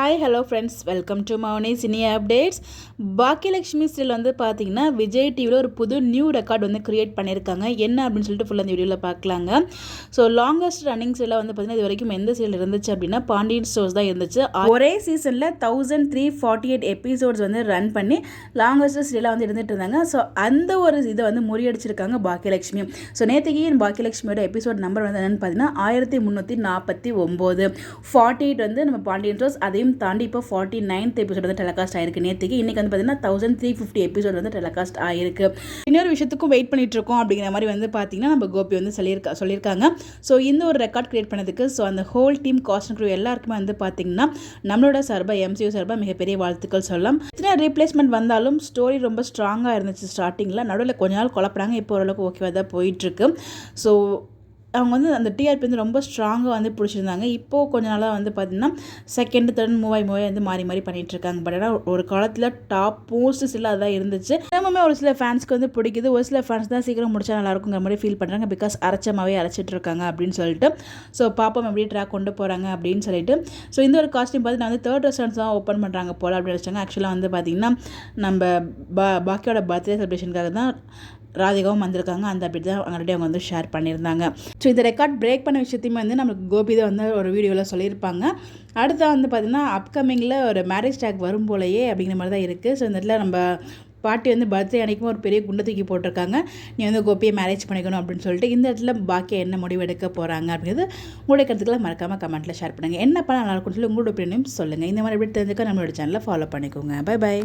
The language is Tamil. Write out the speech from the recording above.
Hi hello friends, welcome to Mouni cine updates. Baakiyalakshmi still வந்து பார்த்தீங்கன்னா விஜய் டிவியில் ஒரு புது நியூ ரெக்கார்ட் வந்து கிரியேட் பண்ணியிருக்காங்க. என்ன அப்படின்னு சொல்லிட்டு ஃபுல்லாக அந்த வீடியோவில் பார்க்கலாங்க. ஸோ லாங்கஸ்ட் ரன்னிங் சீரியல் வந்து பார்த்தீங்கன்னா இது வரைக்கும் எந்த சீரியல் இருந்துச்சு அப்படின்னா பாண்டியன் ஸ்டோர்ஸ் தான் இருந்துச்சு. ஒரே சீசனில் 1348 எபிசோட்ஸ் வந்து ரன் பண்ணி லாங்கஸ்ட் சீரியலாக வந்து இருந்துட்டு இருந்தாங்க. ஸோ அந்த ஒரு இதை வந்து முறியடிச்சிருக்காங்க பாக்கியலட்சுமி. ஸோ நேற்றுக்கு பாக்கியலட்சுமியோட எபிசோட் நம்பர் வந்து என்னென்னு பார்த்தீங்கன்னா 1349. 48 வந்து நம்ம பாண்டியன் ஸ்டோர்ஸ், அதையும் தாண்டி இப்போ 49th எபிசோட் வந்து டெலிகாஸ்ட் ஆயிருக்கு நேற்றுக்கு. இன்றைக்கி வந்து பார்த்தீங்கன்னா 1350 எபிசோட் வந்து டெலிகாஸ்ட் ஆயிருக்கு. இன்னொரு விஷயத்துக்கும் வெயிட் பண்ணிட்டு இருக்கோம் அப்படிங்கிற மாதிரி வந்து பார்த்தீங்கன்னா நம்ம கோபி வந்து சொல்லியிருக்காங்க. ஸோ இந்த ஒரு ரெக்கார்ட் கிரியேட் பண்ணதுக்கு ஸோ அந்த whole team cast and crew எல்லாருக்குமே வந்து பார்த்தீங்கன்னா நம்மளோட சார்பாக MCU சார்பாக மிகப்பெரிய வாழ்த்துக்கள் சொல்லலாம். எத்தனை ரீப்ளேஸ்மெண்ட் வந்தாலும் ஸ்டோரி ரொம்ப ஸ்ட்ராங்காக இருந்துச்சு. ஸ்டார்டிங்கில் நடுவில் கொஞ்ச நாள் குழப்பறாங்க, இப்போ ஓரளவுக்கு ஓகேவாக தான் போயிட்டுருக்கு. ஸோ அவங்க வந்து அந்த டிஆர்பி வந்து ரொம்ப ஸ்ட்ராங்காக வந்து பிடிச்சிருந்தாங்க. இப்போது கொஞ்ச நாளாக வந்து பார்த்திங்கன்னா செகண்ட் தேர்ட் மூவாய் வந்து மாறி பண்ணிகிட்ருக்காங்க. பட் ஆனால் ஒரு காலத்தில் டாப் மோஸ்ட் சில அதான் இருந்துச்சு. எல்லாமே ஒரு சில ஃபேன்ஸ்க்கு வந்து பிடிக்குது, ஒரு சில ஃபேன்ஸ் தான் சீக்கிரம் முடிச்சா நல்லாயிருக்குங்கிற மாதிரி ஃபீல் பண்ணுறாங்க. பிகாஸ் அரைச்சிட்டு இருக்காங்க அப்படின்னு சொல்லிட்டு. ஸோ பாப்போம் எப்படி ட்ராக் கொண்டு போகிறாங்க அப்படின்னு சொல்லிட்டு. ஸோ இந்த ஒரு காஸ்டியூம் பார்த்து நான் வந்து 3rd ரெஸ்டாரண்ட்ஸ் தான் ஓப்பன் பண்ணுறாங்க போல் அப்படின்னு நினச்சாங்க. ஆக்சுவலாக வந்து பார்த்திங்கன்னா நம்ம பாக்கியோட பர்த்டே செலிப்ரேஷனுக்காக தான் ராதிகாவும் வந்திருக்காங்க. அந்த அப்டேட் தான் ஆல்ரெடி அவங்க வந்து ஷேர் பண்ணியிருந்தாங்க. ஸோ இந்த ரெக்கார்ட் பிரேக் பண்ண விஷயத்தையுமே வந்து நம்மளுக்கு கோபி தான் வந்து ஒரு வீடியோவில் சொல்லியிருப்பாங்க. அடுத்த வந்து பார்த்திங்கன்னா அப்கமிங்கில் ஒரு மேரேஜ் டேக் வரும் போலையே அப்படிங்கிற மாதிரி தான் இருக்குது. ஸோ இந்த இடத்துல நம்ம பாட்டி வந்து பர்த்டே அன்றைக்கும் ஒரு பெரிய குண்டை தூக்கி போட்டிருக்காங்க, நீ வந்து கோபியை மேரேஜ் பண்ணிக்கணும் அப்படின்னு சொல்லிட்டு. இந்த இடத்துல பாக்கியா என்ன முடிவு எடுக்க போகிறாங்க அப்படிங்கிறது உங்களுடைய கருத்துக்களை மறக்காமல் கமெண்ட்டில் ஷேர் பண்ணுங்கள். என்ன பண்ணால் நல்லாயிருக்கும்னு சொல்லி உங்களோட ஒப்பீனியன் சொல்லுங்கள். இந்த மாதிரி எப்படி தெரிஞ்சுக்க நம்மளோட சேனலை ஃபாலோ பண்ணிக்கோங்க. பை.